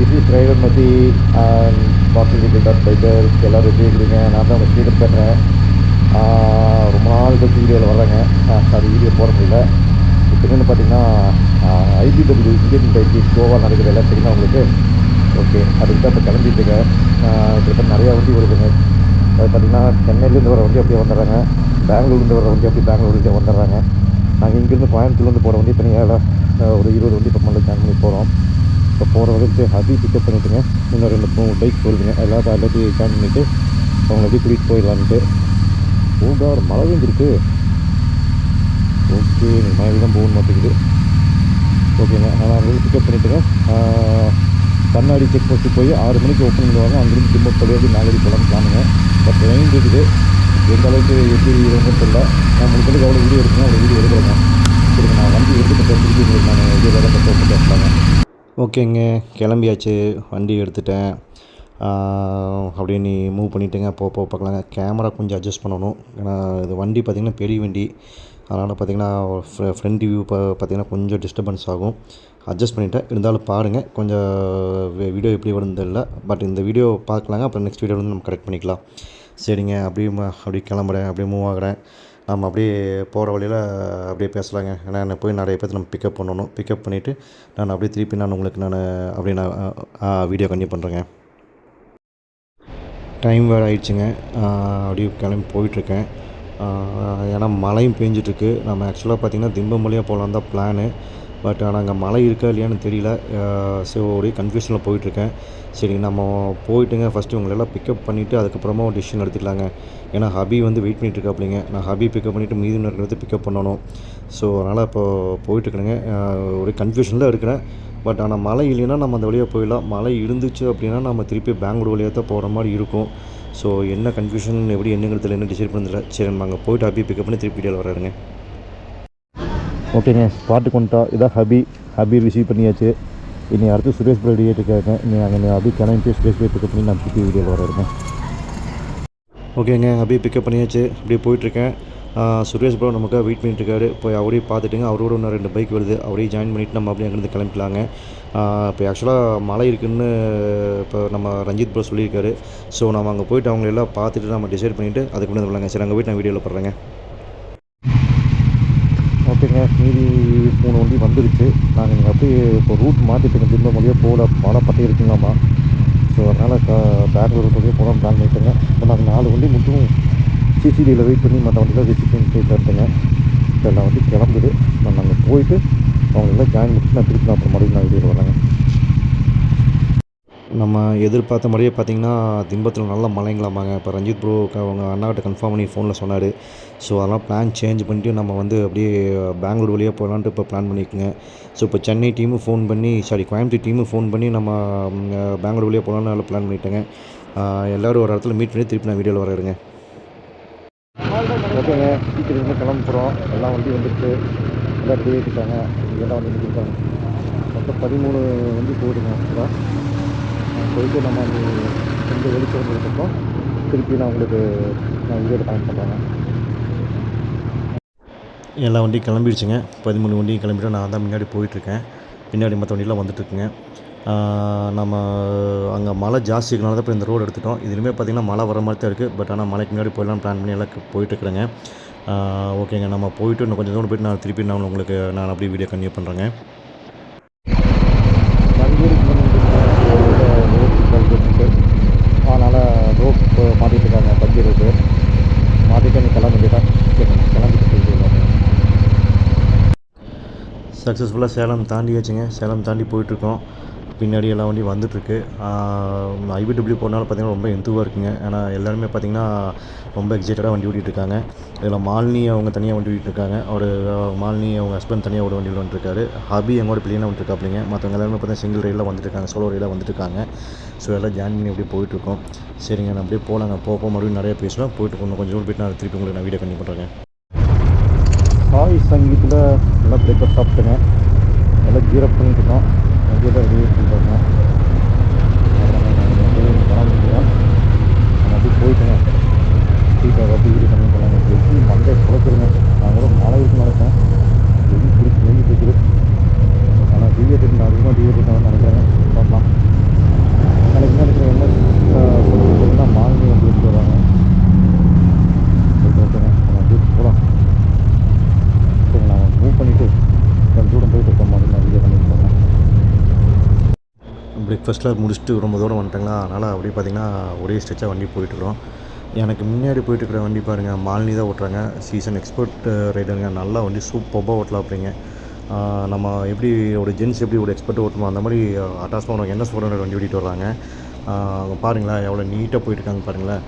This is driver Mathi and positive dot biker. எல்லோரும் எப்படி இருக்கிறீங்க? நான் தான் உங்கள் ஸ்பீக்கர் பேசுகிறேன். ரொம்ப நாள் கழிச்சு வீடியோவில் வர்றேங்க. சாரி, வீடியோ போட முடியல. இப்போ என்னென்னு பார்த்தீங்கன்னா IBW இந்தியன் பைக்கு கோவா நடக்குது எல்லாம் தெரியுமா உங்களுக்கு? ஓகே, அதுக்கு தான் இப்போ கிளம்பிட்டு இருக்கேன். கிட்டத்தட்ட நிறையா வண்டி வருதுங்க. அது பார்த்திங்கன்னா சென்னையிலேருந்து வர வண்டி அப்படியே வந்துடுறாங்க, பெங்களூர்லேருந்து வர வண்டி அப்படியே பெங்களூர்லேருந்தே வந்துடுறாங்க. நாங்கள் இங்கேருந்து கோயம்புத்தூர்லேருந்து போகிற வண்டி தனியாக ஒரு 20 வண்டி பக்கம் ஜாயின் பண்ணி போகிறோம். இப்போ போகிற வரைக்கும் ஹபி பிக்கப் பண்ணிவிட்டுங்க. இன்னும் 2-3 பைக் வருதுங்க. எல்லாத்தையும் ஜாயின் பண்ணிவிட்டு அவங்களை எப்படி கூட்டிகிட்டு போயிடலான்ட்டு. ஓகார் மழை பெஞ்சிருக்கு. ஓகே, நீங்கள் மழை தான் போகணும் மாட்டேங்குது. ஓகேங்க, நான் அவங்களுக்கு பிக்கப் பண்ணிவிட்டுங்க. கண்ணாடி செக் போஸ்ட்டு போய் 6 மணிக்கு ஓப்பன் பண்ணுவாங்க. அங்கேருந்து திரும்ப தொழிலாளி நாலடி போகலான்னு பிளானுங்க. பட் ரெயின் இருக்குது. எந்த அளவுக்கு எப்படி இருக்குன்னு தெரியல. நான் உங்களுக்கு எவ்வளோ வீடியோ எடுக்கணும் அவ்வளோ வீடியோ எடுக்கிறேங்க. சரிங்க, நான் வண்டி எடுத்துகிட்டு திருப்பி உங்களுக்கு நான் வீடியோ வேலை பற்றி பேசலாங்க. ஓகேங்க, கிளம்பியாச்சு. வண்டி எடுத்துட்டேன். அப்படியே நீ மூவ் பண்ணிவிட்டுங்க. பார்க்கலாங்க. கேமரா கொஞ்சம் அட்ஜஸ்ட் பண்ணணும். ஏன்னா இது வண்டி பார்த்திங்கன்னா பெரிய வண்டி. அதனால் பார்த்திங்கன்னா ஃப்ரண்ட் வியூ பார்த்திங்கன்னா கொஞ்சம் டிஸ்டர்பன்ஸ் ஆகும். அட்ஜஸ்ட் பண்ணிவிட்டேன். இருந்தாலும் பாருங்கள், கொஞ்சம் வீடியோ எப்படி வருதுன்னு தெரியல. பட் இந்த வீடியோ பார்க்கலாங்க. அப்புறம் நெக்ஸ்ட் வீடியோ வந்து நம்ம கரெக்ட் பண்ணிக்கலாம். சரிங்க, அப்படியே கிளம்புறேன். அப்படியே மூவ் ஆகிறேன். நம்ம அப்படியே போகிற வழியில் அப்படியே பேசலாங்க. ஏன்னா என்னை போய் நிறைய பேர் நம்ம பிக்கப் பண்ணணும். பிக்கப் பண்ணிவிட்டு நான் அப்படியே திருப்பி உங்களுக்கு அப்படியே வீடியோ கண்டினியூ பண்ணுறேங்க. டைம் வேறு ஆயிடுச்சுங்க. அப்படியே கிளம்பி போயிட்டுருக்கேன். ஏன்னா மழையும் பேஞ்சிட்ருக்கு. நம்ம ஆக்சுவலாக பார்த்திங்கன்னா திம்பம் வழியாக போகலான்னு தான் பிளானு. பட் ஆனால் அங்கே மழை இருக்கா இல்லையான்னு தெரியல. ஸோ ஒரே கன்ஃபியூஷனில் போயிட்டுருக்கேன். சரி, நம்ம போயிட்டுங்க. ஃபஸ்ட்டு இவங்களெல்லாம் பிக்கப் பண்ணிவிட்டு அதுக்கப்புறமா ஒரு டிசிஷன் எடுத்துக்கலாங்க. ஏன்னா ஹபி வந்து வெயிட் பண்ணிட்டுருக்காப்பிலிங்க. நான் ஹபி பிக்கப் பண்ணிவிட்டு மீதி இருக்கிறது பிக்கப் பண்ணணும். ஸோ அதனால் இப்போது போயிட்டுருக்குறேங்க. ஒரே கன்ஃபியூஷனில் இருக்கிறேன். பட் ஆனால் மழை இல்லைன்னா நம்ம அந்த வழியாக போயிடலாம். மழை இருந்துச்சு அப்படின்னா நம்ம திருப்பி பெங்களூர் வழியாக தான் போகிற மாதிரி இருக்கும். ஸோ என்ன கன்ஃபியூஷன் எப்படி என்னங்கிறதுல என்ன டிசைட் பண்ணுறதில்ல. சரி, நம்ம அங்கே போய்ட்டு ஹபி பிக்கப் பண்ணி திருப்பி வீடியோவில் வராருங்க. ஓகேங்க, ஸ்பாட்டுக்கு வந்துட்டா. இதான் ஹபி ரிசீவ் பண்ணியாச்சு. இனி அடுத்து சுரேஷ் ப்ரோ ரெடி ஆகிட்டு இனி அங்கே ஹபி கிளம்பி சுரேஷ் ப்ரோ பிக்கப் பண்ணி நான் திருப்பி வீடியோவில் வராருங்க. ஓகேங்க, ஹபி பிக்கப் பண்ணியாச்சு. அப்படியே போயிட்டுருக்கேன். சுரேஷ் ப்ரோ நமக்காக வெயிட் பண்ணிட்டுருக்காரு. போய் அவரையும் பார்த்துட்டுங்க. அவரோட இன்னும் 2 பைக் வருது. அவரையும் ஜாயின் பண்ணிவிட்டு நம்ம அப்படியே அங்கேருந்து கிளம்பிக்கலாங்க. இப்போ ஆக்சுவலாக மழை இருக்குதுன்னு இப்போ நம்ம ரஞ்சித் ப்ரோ சொல்லியிருக்காரு. ஸோ நம்ம அங்கே போய்ட்டு அவங்க எல்லாம் பார்த்துட்டு நம்ம டிசைட் பண்ணிவிட்டு அதுக்கு முன்னாடி வரலாங்க. சரி, அங்கே போய்ட்டு நான் வீடியோவில் போடுறேங்க. ஓகேங்க, மீதி 3 வண்டி வந்துருச்சு. நாங்கள் இங்கே அப்படியே இப்போ ரூட் மாற்றிட்டு திரும்ப மொழியாக போகல. மழை பற்றி இருக்குங்களாமா. ஸோ அதனால் பெங்களூர் வழியாக போகலாம் பிளான் பண்ணிட்டேங்க. இப்போ நாங்கள் 4 வண்டி மட்டும் சிசிடியில் வெயிட் பண்ணி மற்ற வண்டியில் விசிட் பண்ணி போயிட்டு எடுத்தேங்க. இப்போ எல்லாம் வண்டி கிளம்புது. நான் அங்கே போயிட்டு அவங்களெல்லாம் ஜாயின் பண்ணிட்டு நான் திருப்பி அப்புறம் மறுபடியும் நான் வீடியோவில் வரேங்க. நம்ம எதிர்பார்த்த மாதிரியே பார்த்திங்கன்னா திம்பத்தில் நல்ல மழைங்களாமாங்க. இப்போ ரஞ்சித் ப்ரோ அவங்க அண்ணாக்கிட்ட கன்ஃபார்ம் பண்ணி ஃபோனில் சொன்னார். ஸோ அதெல்லாம் பிளான் சேஞ்ச் பண்ணிட்டு நம்ம வந்து அப்படியே பெங்களூர் வழியாக போகலான்ட்டு இப்போ பிளான் பண்ணியிருக்குங்க. ஸோ இப்போ சென்னை டீமும் ஃபோன் பண்ணி கோயம்புத்தூர் டீமும் ஃபோன் பண்ணி நம்ம பெங்களூர் வழியாக போகலான்னு நல்லா பிளான் பண்ணிட்டேங்க. எல்லோரும் ஒரு இடத்துல மீட் பண்ணி திருப்பி நான் வீடியோவில் வரேங்க. ஓகேங்க, சீக்கிரம் கிளம்ப போகிறோம். எல்லாம் வண்டி வந்துட்டு எல்லாம் ரெடி ஆகிட்டாங்க. எல்லாம் வண்டி நிற்கிட்டாங்க. மொத்தம் 13 வண்டி போடுங்க. ஆக்சுவலாக போயிட்டு நம்ம கொஞ்சம் வெளிச்சம் வந்ததுக்கப்புறம் திருப்பி நான் வீடியோவில் கனெக்ட் பண்ணுறேங்க. எல்லா வண்டியும் கிளம்பிடுச்சுங்க. 13 வண்டியும் கிளம்பிட்டு நான் தான் முன்னாடி போயிட்டுருக்கேன். பின்னாடி மற்ற வண்டியெலாம் வந்துட்டுருக்குங்க. நம்ம அங்கே மழை ஜாஸ்தி இருக்கனால தான் இப்போ இந்த ரோடு எடுத்துட்டோம். இதுலேயுமே பார்த்திங்கன்னா மழை வர மாதிரி தான் இருக்குது. பட் ஆனால் மழைக்கு முன்னாடி போயிடலாம் பிளான் பண்ணி எல்லாம் போயிட்டுருக்குறேங்க. ஓகேங்க, நம்ம போயிட்டு இன்னும் கொஞ்சம் தூரம் போய்ட்டு நான் திருப்பி உங்களுக்கு அப்படியே வீடியோ கன்டினியூ பண்ணுறேங்க. அதனால் ரோப் மாட்டிகிட்டு இருக்காங்க. பஞ்சு ரோப்பு மாட்டிட்டு நீ கிளம்ப வேண்டியதான். கிளம்பிட்டு சக்ஸஸ்ஃபுல்லாக சேலம் தாண்டியாச்சுங்க. சேலம் தாண்டி போயிட்டுருக்கோம். பின்னாடி எல்லா வண்டியும் வந்துட்டுருக்கு. IBW போனாலும் பார்த்திங்கன்னா ரொம்ப எந்துவாக இருக்குங்க. ஏன்னா எல்லாருமே பார்த்திங்கன்னா ரொம்ப எக்ஸைட்டடாக வண்டி ஓட்டிகிட்ருக்காங்க. இதில் மாலினி அவங்க தனியாக வண்டி ஓட்டிகிட்ருக்காங்க. மாலினி அவங்க ஹஸ்பண்ட் தனியாக ஒரு வண்டியில் வந்துட்டுருக்காரு. ஹபி எங்களோட பிள்ளைங்க வந்துட்டுருக்காப்பிங்க. மற்றவங்க எல்லாருமே பார்த்தீங்கன்னா சிங்கிள் ரைடில் வந்துட்டுருக்காங்க, சோலோ ரைடில் வந்துட்டுருக்காங்க. ஸோ எல்லாம் ஜாயின் பண்ணி அப்படியே போயிட்டுருக்கோம். சரிங்க, நான் அப்படியே போகலாங்க. போக மறுபடியும் நிறைய பேசுவேன். போயிட்டு கொஞ்சம் தூரம் போய்ட்டு நான் திருப்பி உங்களுக்கு நான் வீடியோ கண்டினியூ பண்ணுறேங்க. சாய் சங்கீத்தில் நல்லா பிரேக்கப் சாப்பிட்டுங்க. நல்லா கீரப் பண்ணிட்டுருக்கோம். வண்டியில் ரெடி பண்ணிட்டாங்க. அப்படி போயிட்டுங்க சீட்டாக அப்படி வீடு பண்ணி போகலாங்க. எப்படி மண்டை குறைச்சிருங்க. நான் கூட மழை இருக்குன்னு நினைப்பேன். வெயில் பிடிச்சி வெயில் பிடிக்குது. ஆனால் டிவியை நான் அதிகமாக டிவியை நினைக்கிறேன். பார்க்கலாம். பிரேக்ஃபாஸ்ட்டில் முடிச்சுட்டு ரொம்ப தூரம் வந்துட்டாங்களா, அதனால் அப்படியே பார்த்திங்கன்னா ஒரே ஸ்ட்ரெச்சாக வண்டி போயிட்டுருக்குறோம். எனக்கு முன்னாடி போயிட்டுருக்கிற வண்டி பாருங்கள், மாலினி தான் ஓட்டுறாங்க. சீசன் எக்ஸ்பர்ட் ரைடருங்க. நல்லா வண்டி சூப்பராக ஓட்டலாம் அப்படிங்க. நம்ம எப்படி ஒரு ஜென்ஸ் எப்படி ஒரு எக்ஸ்பர்ட் ஓட்டுமோ அந்த மாதிரி அட்டாச்மெண்ட் NS 400 வண்டி ஓட்டிகிட்டு வர்றாங்க. பாருங்களேன் எவ்வளோ நீட்டாக போயிட்டுருக்காங்க பாருங்களேன்.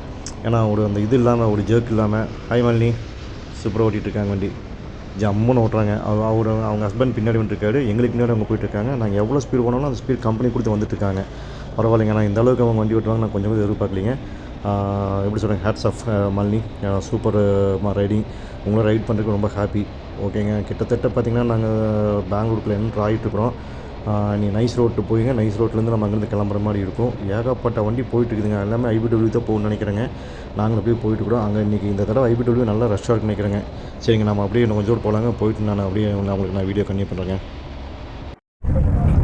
ஏன்னா ஒரு அந்த இது இல்லாமல் ஒரு ஜர்க் இல்லாமல் ஹை மாலினி சூப்பராக ஓட்டிகிட்ருக்காங்க வண்டி. ஜம்முன்னு ஓட்டுறாங்க. அவங்க ஹஸ்பண்ட் பின்னாடி வந்துட்டுருக்காரு, எங்களுக்கு பின்னாடி அவங்க போயிட்டுருக்காங்க. நாங்கள் எவ்வளோ ஸ்பீடு போனாலும் அந்த ஸ்பீட் கம்பெனி கொடுத்து வந்துட்டுருக்காங்க. பரவாயில்லைங்க. நான் இந்த அளவுக்கு அவங்க வண்டி ஓட்டுவாங்க நான் கொஞ்சம் கூட எதிர்பார்க்கலிங்க. எப்படி சொல்கிறேன், hats off Malini, super riding. உங்களும் ரைட் பண்ணுறதுக்கு ரொம்ப ஹாப்பி. ஓகேங்க. கிட்டத்தட்ட பார்த்திங்கன்னா நாங்கள் பெங்களூருக்குள்ள என்ட்ரு ஆகிட்டுருக்குறோம். நீ நைஸ் ரோட்டு போயிங்க. நைஸ் ரோட்லேருந்து நம்ம அங்கேருந்து கிளம்புற மாதிரி இருக்கும். ஏகப்பட்ட வண்டி போயிட்டுருக்குதுங்க. எல்லாமே IBW தான் போகணும்னு நினைக்கிறேங்க. நாங்களும் அப்படியே போயிட்டுருக்குறோம். அங்கே இன்றைக்கி இந்த தடவை IBW நல்லா ரஷ்ஷாக இருக்குன்னு நினைக்கிறேங்க. சரிங்க, நம்ம அப்படியே இன்னும் கொஞ்சம் தூரம் போகலாங்க. போயிட்டு நான் அப்படியே உங்களுக்கு நான் வீடியோ கன்டினியூ பண்ணுறேங்க.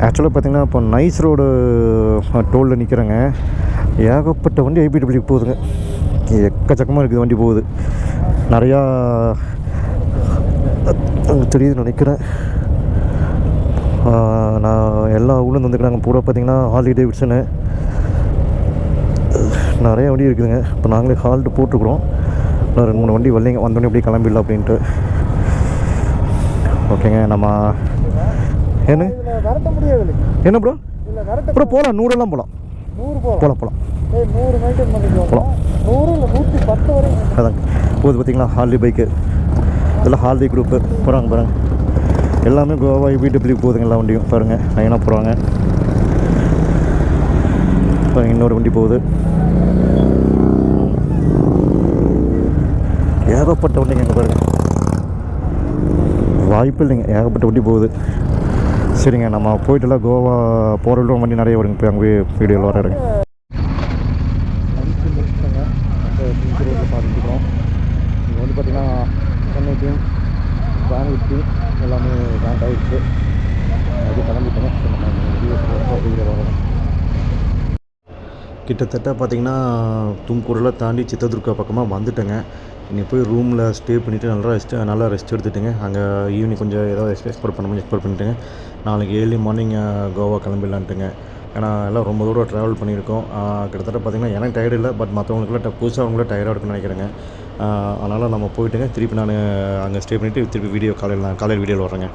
ஆக்சுவலாக பார்த்திங்கன்னா இப்போ நைஸ் ரோடு டோலில் நிற்கிறேங்க. ஏகப்பட்ட வண்டி IBW போகுதுங்க. எக்கச்சக்கமாக இருக்குது வண்டி போகுது. நிறையா தெரியுதுன்னு நினைக்கிறேன். நான் எல்லா ஊர்லேருந்து வந்துருக்குறாங்க. பூரா பார்த்திங்கன்னா ஹார்லி டேவிட்சனு நிறைய வண்டி இருக்குதுங்க. இப்போ நாங்களே ஹால்ட்டு போட்டுருக்குறோம். இன்னும் 2-3 வண்டி வரலைங்க. வந்தோடனே அப்படியே கிளம்பிடலாம் அப்படின்ட்டு. ஓகேங்க. நம்ம என்ன என்ன ப்ரோ ப்ரோ போகலாம். 100 போகலாம். 100 போகலாம். 100 மெயின்டைன் பண்ணிக்கலாம். போகலாம். 100 இல்லை 110 வரைக்கும் அதாங்க போகுது. பார்த்திங்களா ஹார்லி பைக்கு, இதெல்லாம் ஹார்லி குரூப்பு போகிறாங்க. எல்லாமே கோவா IBW போகுதுங்க. எல்லா வண்டியும் பாருங்கள் லைனாக போகிறாங்க. பாருங்கள் இன்னொரு வண்டி போகுது. ஏகப்பட்ட வண்டிங்க இங்கே பாருங்கள். வாய்ப்பு இல்லைங்க, ஏகப்பட்ட வண்டி போகுது. சரிங்க, நம்ம போயிட்டுலாம் கோவா போகிற வண்டி நிறைய வருங்க. போய் அங்கே வீடியோவில் வர்றேங்க. பார்த்துக்கிறோம். இங்கே வந்து பார்த்திங்கன்னா சென்னை டீம், பெங்களூர் டீம் எல்லாமே ஜாயின் ஆகிடுச்சு. அது கிளம்பிட்டோம். கிட்டத்தட்ட பார்த்திங்கன்னா தும்கூரெலாம் தாண்டி சித்ததுர்கா பக்கமாக வந்துட்டேங்க. இன்றைக்கி போய் ரூமில் ஸ்டே பண்ணிவிட்டு நல்லா ரெஸ்ட் எடுத்துட்டுங்க. அங்கே ஈவினிங் கொஞ்சம் ஏதாவது எக்ஸ்ப்ளோர் பண்ண முடியும் எக்ஸ்ப்ளோர் பண்ணிட்டுங்க. நாளைக்கு ஏர்லி மார்னிங் கோவா கிளம்பிடலான்ட்டுங்க. ஏன்னா எல்லாம் ரொம்ப தூரம் ட்ராவல் பண்ணியிருக்கோம். கிட்டத்தட்ட பார்த்திங்கன்னா எனக்கு டயர்டு இல்லை, பட் மற்றவங்களுக்குலாம் புதுசாக அவங்களும் டயர்டாக இருக்குன்னு நினைக்கிறேங்க. அதனால் நம்ம போயிட்டுங்க. திருப்பி நான் அங்கே ஸ்டே பண்ணிவிட்டு திருப்பி காலையில் வீடியோவில் வர்றேங்க.